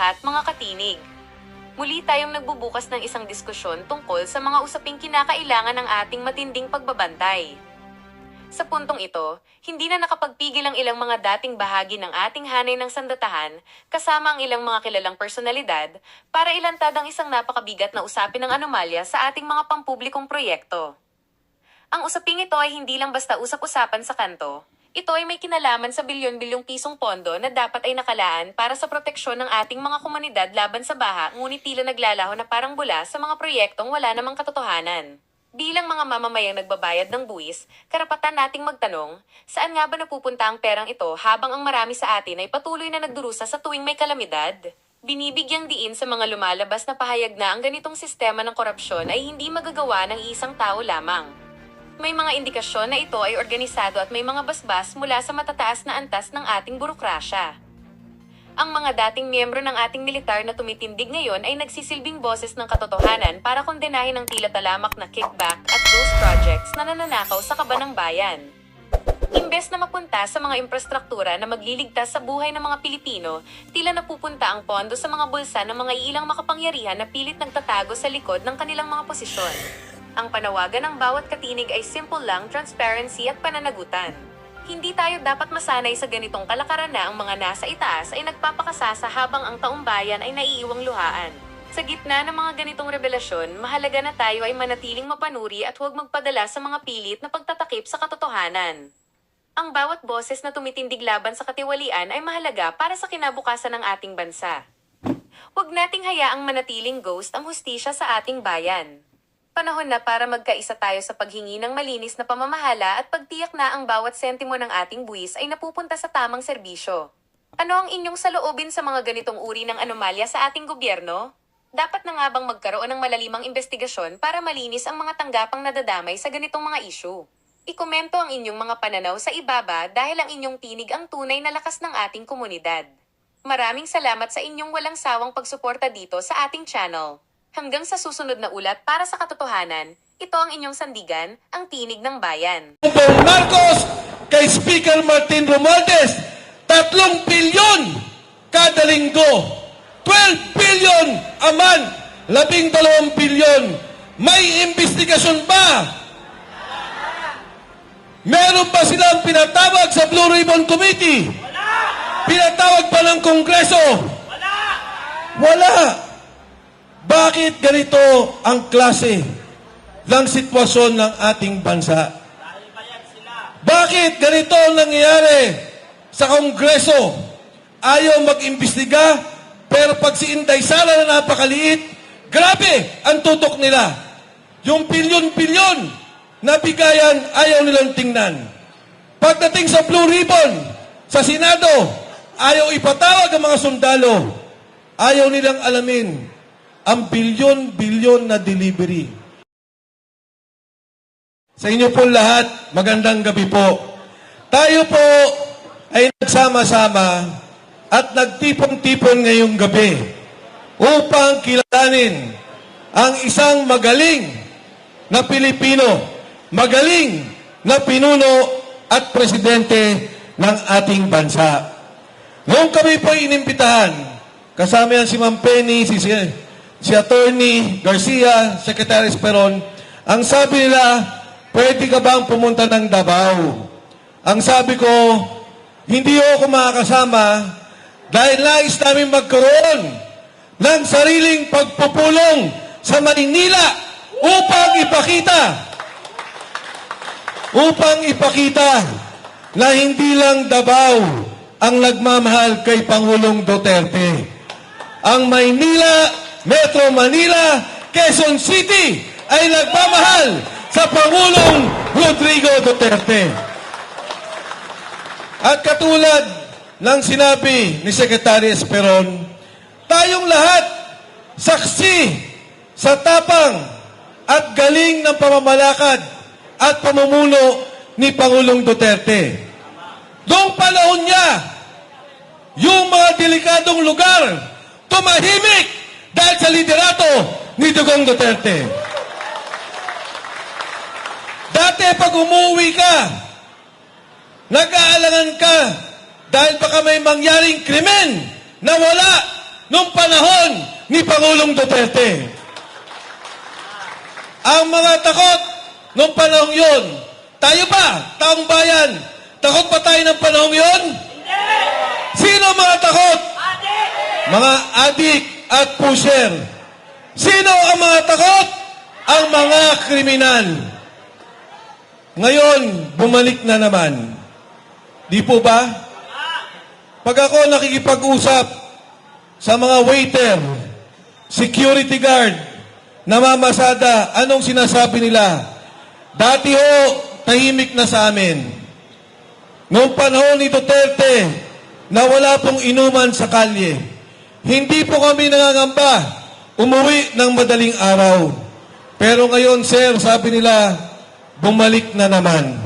lahat, mga katinig. Muli tayong nagbubukas ng isang diskusyon tungkol sa mga usaping kinakailangan ng ating matinding pagbabantay. Sa puntong ito, hindi na nakapagpigil ang ilang mga dating bahagi ng ating hanay ng sandatahan, kasama ang ilang mga kilalang personalidad, para ilantad ang isang napakabigat na usapin ng anomalya sa ating mga pampublikong proyekto. Ang usaping ito ay hindi lang basta usap-usapan sa kanto. Ito ay may kinalaman sa bilyon-bilyong pisong pondo na dapat ay nakalaan para sa proteksyon ng ating mga komunidad laban sa baha, ngunit tila naglalaho na parang bula sa mga proyektong wala namang katotohanan. Bilang mga mamamayang nagbabayad ng buwis, karapatan nating magtanong, saan nga ba napupunta ang perang ito habang ang marami sa atin ay patuloy na nagdurusa sa tuwing may kalamidad? Binibigyang diin sa mga lumalabas na pahayag na ang ganitong sistema ng korupsyon ay hindi magagawa ng isang tao lamang. May mga indikasyon na ito ay organisado at may mga basbas mula sa matataas na antas ng ating burokrasya. Ang mga dating miyembro ng ating militar na tumitindig ngayon ay nagsisilbing boses ng katotohanan para kondenahin ang tila talamak na kickback at ghost projects na nananakaw sa kaban ng bayan. Imbes na mapunta sa mga infrastruktura na magliligtas sa buhay ng mga Pilipino, tila napupunta ang pondo sa mga bulsa ng mga ilang makapangyarihan na pilit nagtatago sa likod ng kanilang mga posisyon. Ang panawagan ng bawat katinig ay simple lang, transparency at pananagutan. Hindi tayo dapat masanay sa ganitong kalakaran na ang mga nasa itaas ay nagpapakasasa habang ang taumbayan ay naiiwang luhaan. Sa gitna ng mga ganitong revelasyon, mahalaga na tayo ay manatiling mapanuri at huwag magpadala sa mga pilit na pagtatakip sa katotohanan. Ang bawat boses na tumitindig laban sa katiwalian ay mahalaga para sa kinabukasan ng ating bansa. Huwag nating hayaang manatiling ghost ang hustisya sa ating bayan. Panahon na para magkaisa tayo sa paghingi ng malinis na pamamahala at pagtiyak na ang bawat sentimo ng ating buwis ay napupunta sa tamang serbisyo. Ano ang inyong saloobin sa mga ganitong uri ng anomalya sa ating gobyerno? Dapat na nga bang magkaroon ng malalimang investigasyon para malinis ang mga tanggapang nadadamay sa ganitong mga isyu? Ikomento ang inyong mga pananaw sa ibaba dahil ang inyong tinig ang tunay na lakas ng ating komunidad. Maraming salamat sa inyong walang sawang pagsuporta dito sa ating channel. Hanggang sa susunod na ulat para sa katotohanan, ito ang inyong sandigan, ang tinig ng bayan. Marcos kay Speaker Martin Romualdez, 3 bilyon kada linggo, 12 billion a month, 12 bilyon. May investigasyon ba? Meron ba silang pinatawag sa Blue Ribbon Committee? Wala! Pinatawag pa ng Kongreso? Wala! Wala! Bakit ganito ang klase ng sitwasyon ng ating bansa? Dahil bayad sila. Bakit ganito ang nangyayari sa Kongreso? Ayaw mag-imbestiga, pero pag si Inday Sara na napakaliit, grabe ang tutok nila. Yung bilyon-bilyon na bigayan, ayaw nilang tingnan. Pagdating sa Blue Ribbon, sa Senado, ayaw ipatawag ang mga sundalo. Ayaw nilang alamin ang bilyon-bilyon na delivery. Sa inyo po lahat, magandang gabi po. Tayo po ay nagsama-sama at nagtipon-tipon ngayong gabi upang kilalanin ang isang magaling na Pilipino, magaling na pinuno at presidente ng ating bansa. Noong kami po inimbitahan, kasama yan si Ma'am Penny, si Attorney Garcia, Secretary Esperon, ang sabi nila, pwede ka bang pumunta ng Davao? Ang sabi ko, hindi ako makakasama dahil nais namin magkaroon ng sariling pagpupulong sa Maynila upang ipakita na hindi lang Davao ang nagmamahal kay Pangulong Duterte. Ang Maynila, Metro Manila, Quezon City ay nagmamahal sa Pangulong Rodrigo Duterte. At katulad ng sinabi ni Secretary Esperon, tayong lahat saksi sa tapang at galing ng pamamalakad at pamumuno ni Pangulong Duterte. Noong panahon niya, yung mga delikadong lugar tumahimik dahil sa liderato ni Dugong Duterte. Dati pag umuwi ka, nag-aalangan ka dahil baka may mangyaring krimen na wala nung panahon ni Pangulong Duterte. Ang mga takot nung panahon yun, tayo ba, taong bayan, takot ba tayo ng panahon yun? Sino ang mga takot? Mga adik at pusher. Sino ang mga takot? Ang mga kriminal. Ngayon, bumalik na naman. Di po ba? Pag ako nakikipag-usap sa mga waiter, security guard, namamasada, anong sinasabi nila? Dati ho, tahimik na sa amin. Noong panahon ni Duterte, na wala pong inuman sa kalye, hindi po kami nangangamba umuwi ng madaling araw. Pero ngayon, sir, sabi nila, bumalik na naman.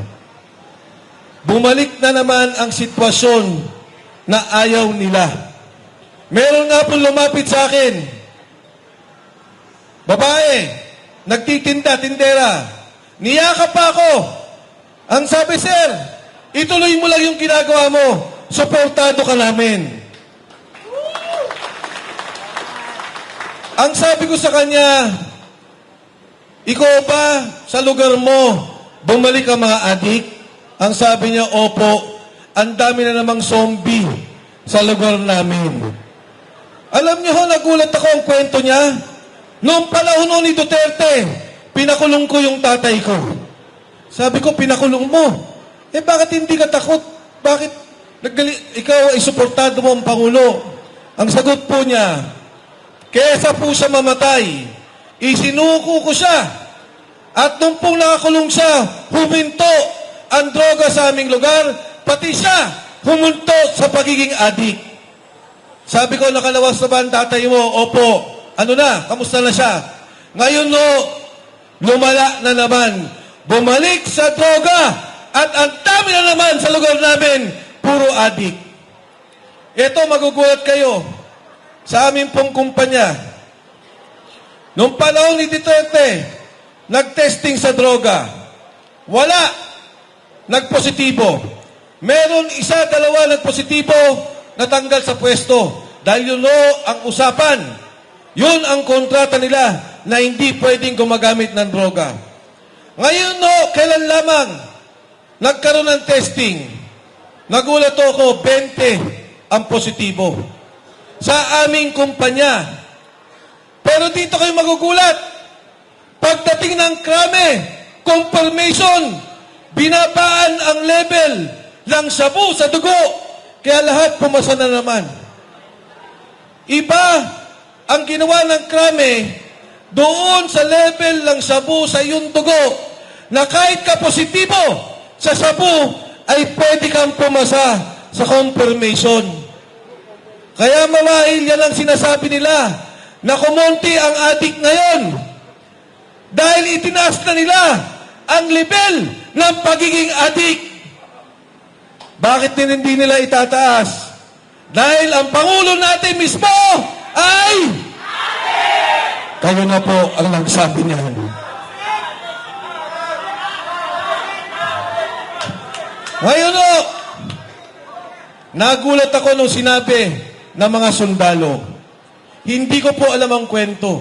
Bumalik na naman ang sitwasyon na ayaw nila. Meron nga po lumapit sa akin. Babae, nagtitinda, tindera. Niyakap pa ako. Ang sabi, sir, ituloy mo lang yung ginagawa mo. Suportado ka namin. Ang sabi ko sa kanya, ikaw ba sa lugar mo bumalik ang mga adik? Ang sabi niya, opo, ang dami na namang zombie sa lugar namin. Alam niyo ho, nagulat ako ang kwento niya. Noong panahon ni Duterte, pinakulong ko yung tatay ko. Sabi ko, pinakulong mo. Bakit hindi ka takot? Bakit ikaw ay suportado mo ang Pangulo? Ang sagot po niya, kesa po siya mamatay, isinuko ko siya. At nung pong nakakulong siya, huminto ang droga sa aming lugar, pati siya humunto sa pagiging adik. Sabi ko, nakalawas na ba ang tatay mo? Opo. Ano na? Kamusta na siya? Ngayon no, lumala na naman. Bumalik sa droga at ang dami na naman sa lugar namin, puro adik. Ito, magugulat kayo. Sa amin pong kumpanya, nung panahon ni Duterte, nag-testing sa droga. Wala. Nagpositibo. Meron isa, dalawa nagpositibo, natanggal sa pwesto. Dahil yun ang usapan. Yun ang kontrata nila na hindi pwedeng gumagamit ng droga. Ngayon kailan lamang nagkaroon ng testing, nagulat ako, 20 ang positibo sa aming kumpanya. Pero dito kayo magugulat. Pagdating ng krame, confirmation, binabaan ang level ng sabu sa dugo. Kaya lahat pumasa na naman. Iba ang ginawa ng krame doon sa level ng sabu sa iyong dugo na kahit ka positibo sa sabu ay pwede kang pumasa sa confirmation. Kaya mawahil yan ang sinasabi nila na kumonti ang adik ngayon dahil itinaas na nila ang level ng pagiging adik. Bakit din hindi nila itataas? Dahil ang Pangulo natin mismo ay kayo na po ang nagsabi niyan. Ngayon nagulat ako nung sinabi ng mga sundalo. Hindi ko po alam ang kwento.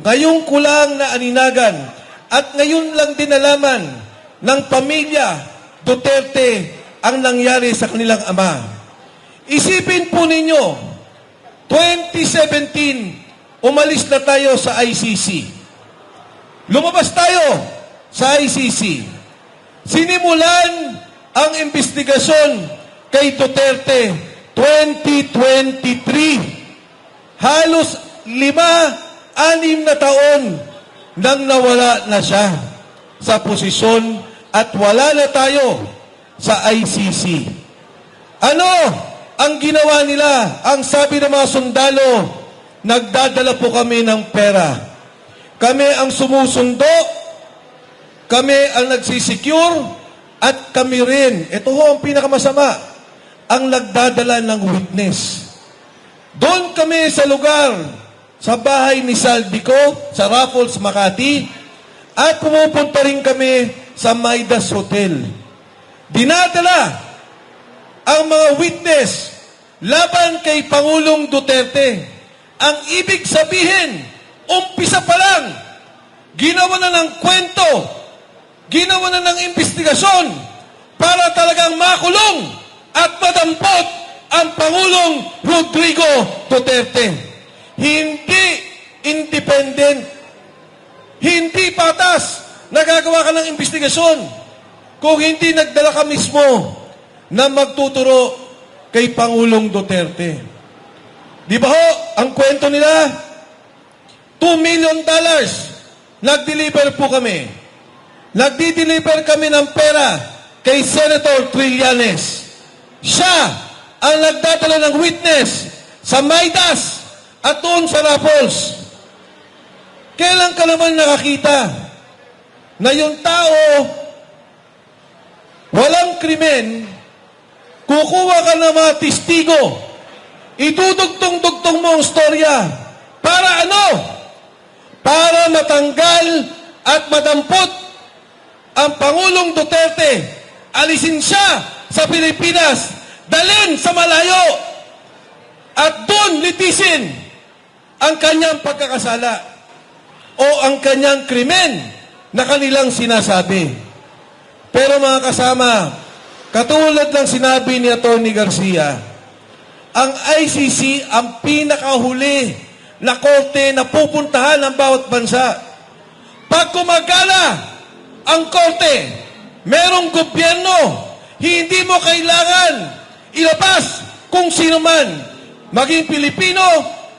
Ngayon ko lang na aninagan at ngayon lang din nalaman ng pamilya Duterte ang nangyari sa kanilang ama. Isipin po ninyo, 2017, umalis na tayo sa ICC. Lumabas tayo sa ICC. Sinimulan ang investigasyon kay Duterte 2023. Halos 5-6 na taon nang nawala na siya sa posisyon at wala na tayo sa ICC. Ano ang ginawa nila? Ang sabi ng mga sundalo, nagdadala po kami ng pera. Kami ang sumusundo, kami ang nagsisecure, at kami rin, ito ho ang pinakamasama, ang nagdadala ng witness. Doon kami sa lugar, sa bahay ni Saldico, sa Raffles, Makati, at pumupunta rin kami sa Maidas Hotel. Dinadala ang mga witness laban kay Pangulong Duterte. Ang ibig sabihin, umpisa pa lang, ginawa na ng kwento, ginawa na ng investigasyon para talagang makulong at madampot ang Pangulong Rodrigo Duterte. Hindi independent, hindi patas, nagagawa ka ng investigasyon kung hindi nagdala ka mismo na magtuturo kay Pangulong Duterte. Di ba ho, ang kwento nila, $2 million, nag-deliver po kami. Nagdi-deliver kami ng pera kay Senator Trillanes. Siya ang nagdadala ng witness sa Maidas at doon sa Raffles. Kailan ka naman nakakita na yung tao walang krimen, kukuha ka ng mga testigo, idudugtong-dugtong mo ang storya. Para ano? Para matanggal at madampot ang Pangulong Duterte. Alisin siya sa Pilipinas, dalhin sa malayo, at doon litisin ang kanyang pagkakasala o ang kanyang krimen na kanilang sinasabi. Pero mga kasama, katulad ng sinabi ni Atty. Garcia, ang ICC ang pinakahuli na korte na pupuntahan ng bawat bansa. Pag kumagala ang korte, merong gobyerno, hindi mo kailangan ilabas kung sino man, maging Pilipino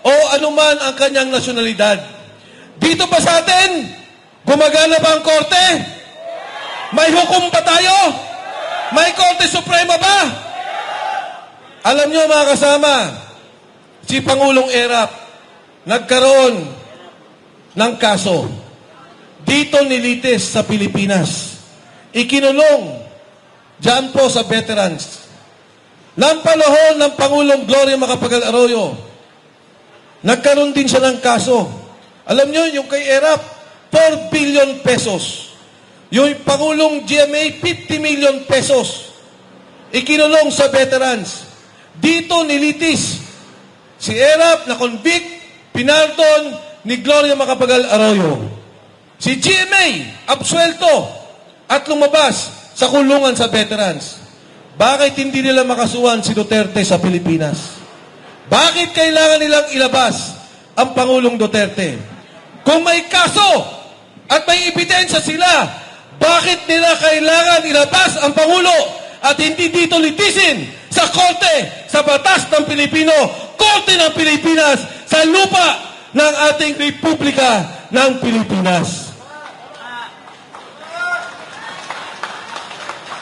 o anuman ang kanyang nasyonalidad. Dito pa sa atin, gumagana ba ang korte? May hukom ba tayo? May Korte Suprema ba? Alam nyo mga kasama, si Pangulong Erap nagkaroon ng kaso. Dito nilitis sa Pilipinas. Ikinulong dyan po sa veterans. Nang panahon ng Pangulong Gloria Macapagal Arroyo, nagkaroon din siya ng kaso. Alam nyo, yung kay Erap, 4 billion pesos. Yung Pangulong GMA, 50 million pesos. Ikinulong sa veterans. Dito nilitis si Erap na convict, pinardon ni Gloria Macapagal Arroyo. Si GMA, absuelto at lumabas sa kulungan sa veterans. Bakit hindi nila makasuhan si Duterte sa Pilipinas? Bakit kailangan nilang ilabas ang Pangulong Duterte? Kung may kaso at may ebidensya sila, bakit nila kailangan ilabas ang Pangulo at hindi dito litisin sa korte, sa batas ng Pilipino, korte ng Pilipinas, sa lupa ng ating Republika ng Pilipinas?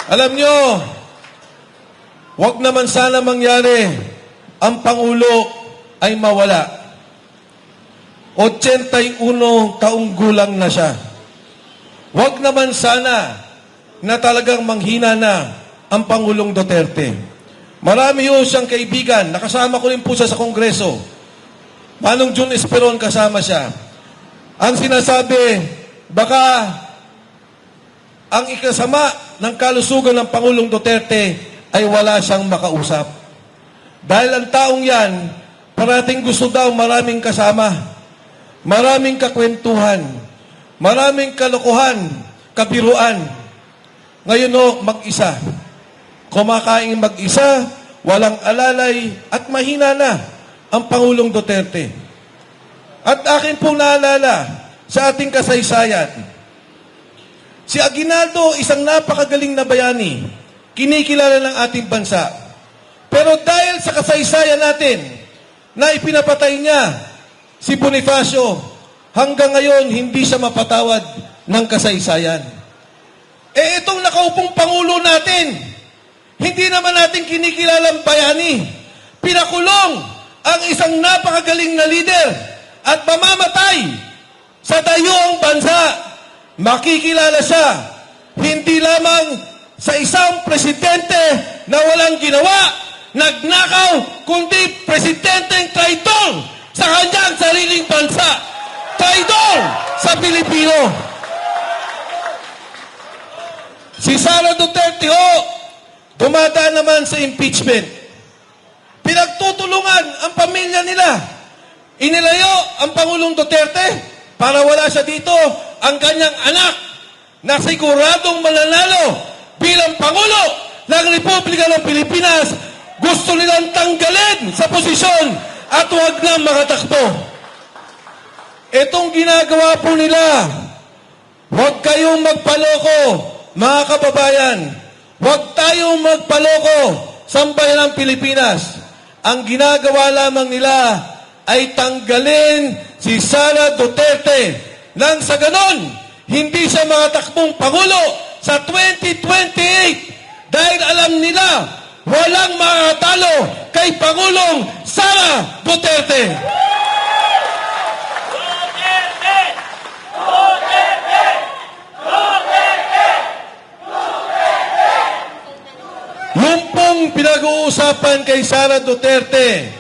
Alam nyo, wag naman sana mangyari ang Pangulo ay mawala. 81 taong gulang na siya. Wag naman sana na talagang manghina na ang Pangulong Duterte. Marami ho siyang kaibigan. Nakasama ko rin po siya sa Kongreso. Manong June Esperon kasama siya. Ang sinasabi, baka ang ikasama ng kalusugan ng Pangulong Duterte ay wala siyang makausap. Dahil ang taong yan, parating gusto daw maraming kasama, maraming kakwentuhan, maraming kalokohan, kabiruan. Ngayon o, mag-isa. Kumakain mag-isa, walang alalay, at mahina na ang Pangulong Duterte. At akin pong naalala sa ating kasaysayan, si Aguinaldo, isang napakagaling na bayani, kinikilala ng ating bansa. Pero dahil sa kasaysayan natin, na ipinapatay niya si Bonifacio, hanggang ngayon, hindi siya mapatawad ng kasaysayan. Eh, itong nakaupong Pangulo natin, hindi naman natin kinikilalang bayani. Pinakulong ang isang napakagaling na leader at mamamatay sa dayuang bansa. Makikilala siya, hindi lamang sa isang presidente na walang ginawa, nagnakaw, kundi presidenteng traitor sa kanyang sariling bansa. Traidor sa Pilipino. Si Sara Duterte ho, dumadaan naman sa impeachment. Pinagtutulungan ang pamilya nila. Inilayo ang Pangulong Duterte para wala siya dito ang kanyang anak na siguradong mananalo bilang Pangulo ng Republika ng Pilipinas. Gusto nilang tanggalin sa posisyon at huwag nang makatakbo. Itong ginagawa po nila, huwag kayong magpaloko, mga kababayan. Huwag tayong magpaloko sa bayan ng Pilipinas. Ang ginagawa lamang nila ay tanggalin si Sara Duterte nang sa ganon, hindi siya makatakbong Pangulo sa 2028 dahil alam nila walang makatalo kay Pangulong Sara Duterte. Yung pong pinag-uusapan kay Sara Duterte,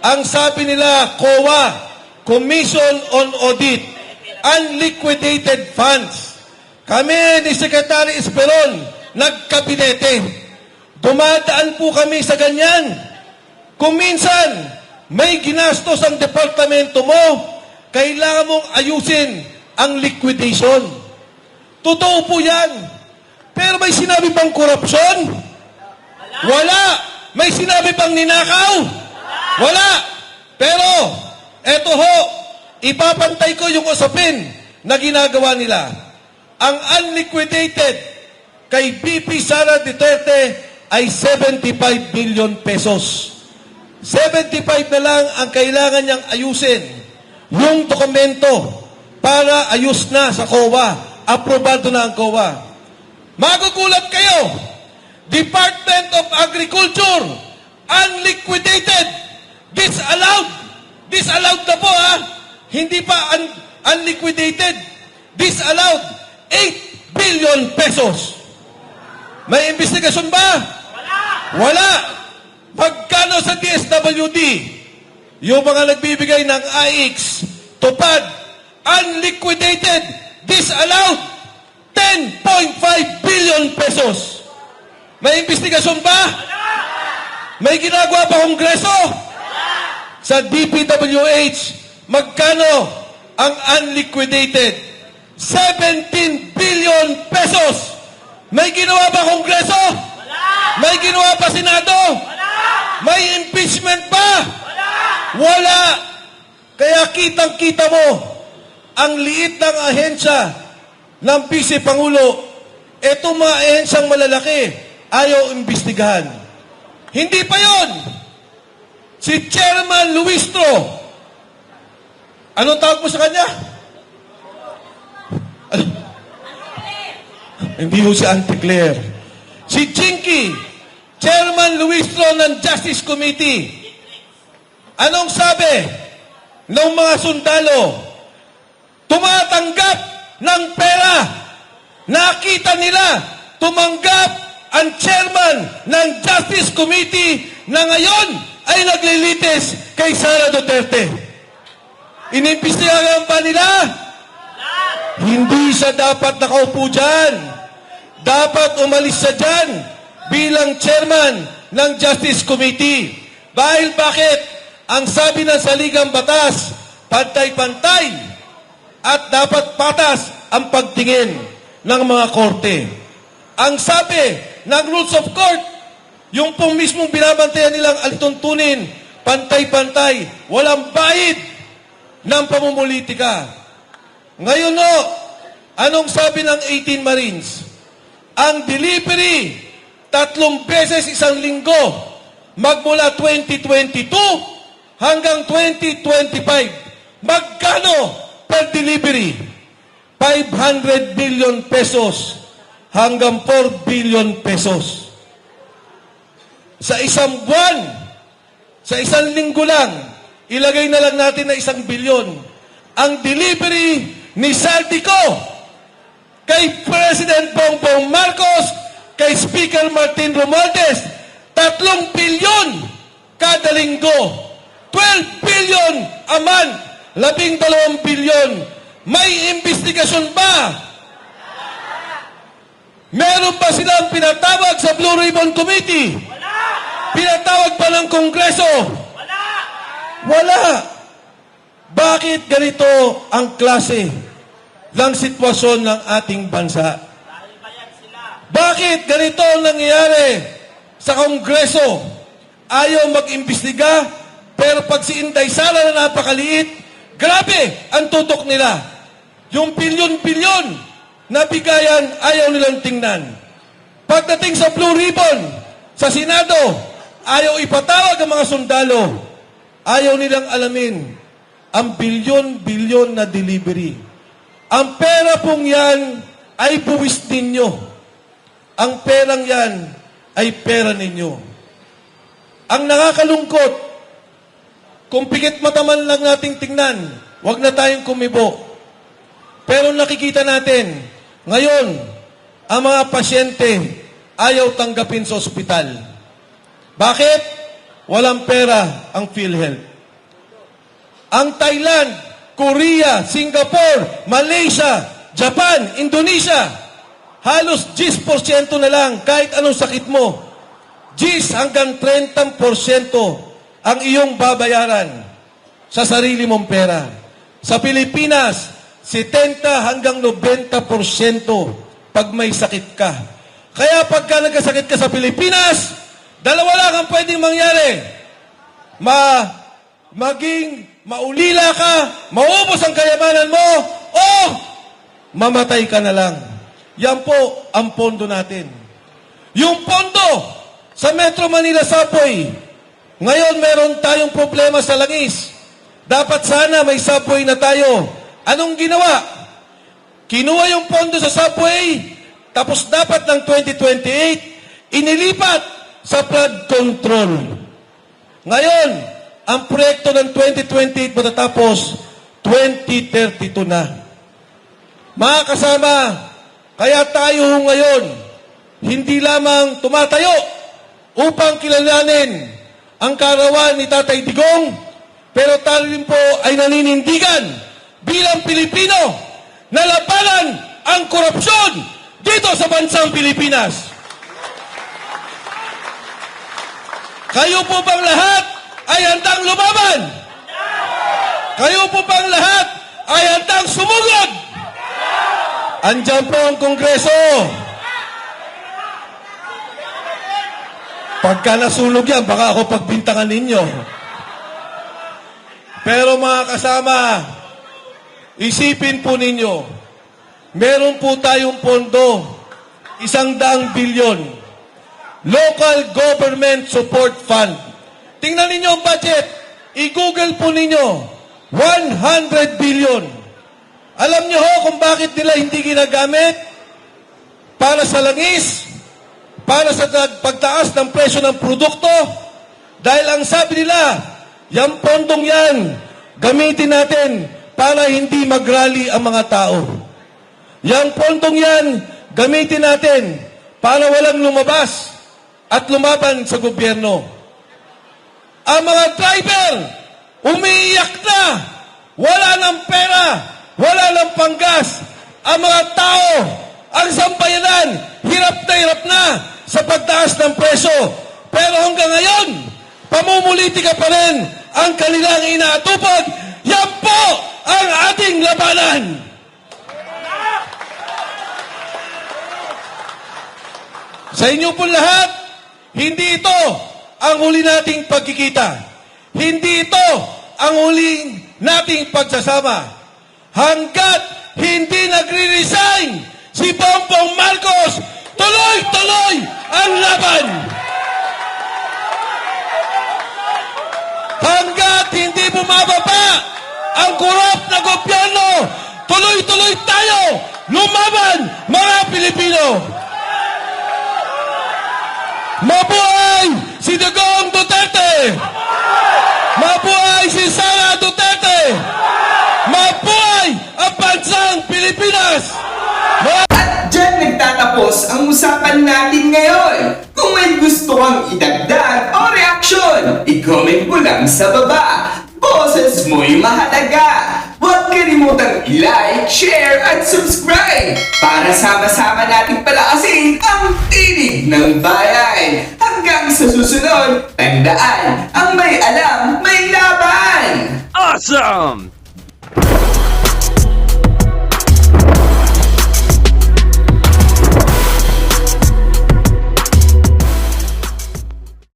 ang sabi nila, COA, Commission on Audit, unliquidated funds. Kami ni Secretary Esperon, nagkabinete. Dumadaan po kami sa ganyan. Kung minsan, may ginastos ang departamento mo, kailangan mong ayusin ang liquidation. Totoo po yan. Pero may sinabi bang korupsyon? Wala. May sinabi bang ninakaw? Wala. Pero, eto ho, ipapantay ko yung usapin na ginagawa nila. Ang unliquidated kay BP Sara Duterte ay 75 billion pesos. 75 na lang ang kailangan niyang ayusin. Yung dokumento para ayos na sa COA. Aprobado na ang COA. Magugulat kayo. Department of Agriculture, unliquidated, disallowed. Disallowed na po ha. Hindi pa unliquidated. Disallowed. 8 billion pesos. May investigasyon ba? Wala. Magkano sa DSWD? Yung mga nagbibigay ng AIX, tupad, unliquidated, disallowed, 10.5 billion pesos. May investigasyon ba? May ginagawa pa Kongreso? Sa DPWH, magkano ang unliquidated? 17 billion pesos. May ginawa ba Kongreso? May ginawa pa Senado? May impeachment pa? Wala. Kaya kitang-kita mo, ang liit ng ahensya ng Vice Pangulo, etong mga ahensyang malalaki, ayaw imbestigahan. Hindi pa yon. Si Chairman Luistro, anong tawag mo sa kanya? Ano? Hindi ho si Auntie Claire. Si Chinky, Chairman Luistro ng Justice Committee. Anong sabi ng mga sundalo? Tumatanggap ng pera. Nakita nila, tumanggap ang chairman ng Justice Committee na ngayon ay naglilitis kay Sara Duterte. Inimbestigahan pa nila? Hindi siya dapat nakaupo dyan. Dapat umalis siya dyan bilang chairman ng Justice Committee. Dahil bakit? Ang sabi ng saligang batas, pantay-pantay at dapat patas ang pagtingin ng mga korte. Ang sabi ng rules of court, yung pong mismong binabantayan nilang alituntunin, pantay-pantay, walang bayid ng pamumulitika. Ngayon no, anong sabi ng 18 Marines? Ang delivery, 3 beses isang linggo, magmula 2022 hanggang 2025. Magkano per delivery? 500 billion pesos hanggang 4 billion pesos. Sa isang buwan, sa isang linggo lang, ilagay na lang natin na 1 bilyon. Ang delivery ni Saldico kay President Bongbong Marcos, kay Speaker Martin Romualdez, 3 bilyon kada linggo. 12 billion a month. 12 bilyon. May investigasyon ba? Meron ba silang pinatawag sa Blue Ribbon Committee? Pinatawag pa ng Kongreso? Wala. Bakit ganito ang klase ng sitwasyon ng ating bansa? Bakit ganito ang nangyayari sa Kongreso? Ayaw mag-imbestiga, pero pag si Inday Sara na napakaliit, grabe ang tutok nila. Yung bilyon-bilyon na bigayan, ayaw nilang tingnan. Pagdating sa Blue Ribbon, sa Senado, ayaw ipatawag ang mga sundalo. Ayaw nilang alamin ang bilyon-bilyon na delivery. Ang pera pong yan ay buwis ninyo. Ang perang yan ay pera ninyo. Ang nakakalungkot, kung pikit mata man lang nating tingnan, wag na tayong kumibo. Pero nakikita natin, ngayon, ang mga pasyente ayaw tanggapin sa ospital. Bakit? Walang pera ang PhilHealth. Ang Thailand, Korea, Singapore, Malaysia, Japan, Indonesia, halos 10% na lang kahit anong sakit mo. 10 hanggang 30% ang iyong babayaran sa sarili mong pera. Sa Pilipinas, 70 hanggang 90% pag may sakit ka. Kaya pagka nagkasakit ka sa Pilipinas, dalawa lang ang pwedeng mangyari. Maging maulila ka, maubos ang kayamanan mo, o mamatay ka na lang. Yan po ang pondo natin. Yung pondo sa Metro Manila Subway, ngayon meron tayong problema sa langis. Dapat sana may subway na tayo. Anong ginawa? Kinuha yung pondo sa subway, tapos dapat ng 2028, inilipat sa flood control. Ngayon, ang proyekto ng 2028 matatapos 2032 na. Mga kasama, kaya tayo ngayon hindi lamang tumatayo upang kilalanin ang kaarawan ni Tatay Digong, pero tayo rin po ay naninindigan bilang Pilipino na labanan ang korupsyon dito sa bansang Pilipinas. Kayo po bang lahat ay handang lumaban? Kayo po bang lahat ay handang sumugod? Andiyan po ang Kongreso. Pagka nasunog yan, baka ako pagbintangan ninyo. Pero mga kasama, isipin po ninyo, meron po tayong pondo, 100 bilyon. Local Government Support Fund. Tingnan ninyo ang budget. I-google po ninyo. 100 billion. Alam nyo ho kung bakit nila hindi ginagamit? Para sa langis? Para sa pagtaas ng presyo ng produkto? Dahil ang sabi nila, yung pondong yan, gamitin natin para hindi mag-rally ang mga tao. Yung pondong yan, gamitin natin para walang lumabas at lumaban sa gobyerno. Ang mga driver, umiiyak na. Wala ng pera. Wala ng panggas. Ang mga tao, ang sambayanan, hirap na sa pagtaas ng presyo. Pero hanggang ngayon, pamumulitika pa rin ang kanilang inaatupag. Yan po ang ating labanan. Sa inyo po lahat, hindi ito ang huli nating pagkikita. Hindi ito ang huling nating pagsasama. Hanggat hindi nagre-resign si Bongbong Marcos, tuloy-tuloy ang laban. Hanggat hindi bumababa ang korap na gobyerno, tuloy-tuloy tayo lumaban, mga Pilipino. Mabuhay si Digong Duterte! Mabuhay si Sara Duterte! Mabuhay ang bansang Pilipinas! At dyan nagtatapos ang usapan natin ngayon. Kung may gusto kang idagdag o reaksyon, i-comment mo lang sa baba. Boses mo'y mahalaga. Huwag kalimutang i-like, share, at subscribe para sama-sama nating palakasin ang tinig ng bayan. Hanggang sa susunod, tandaan, ang may alam, may laban! Awesome!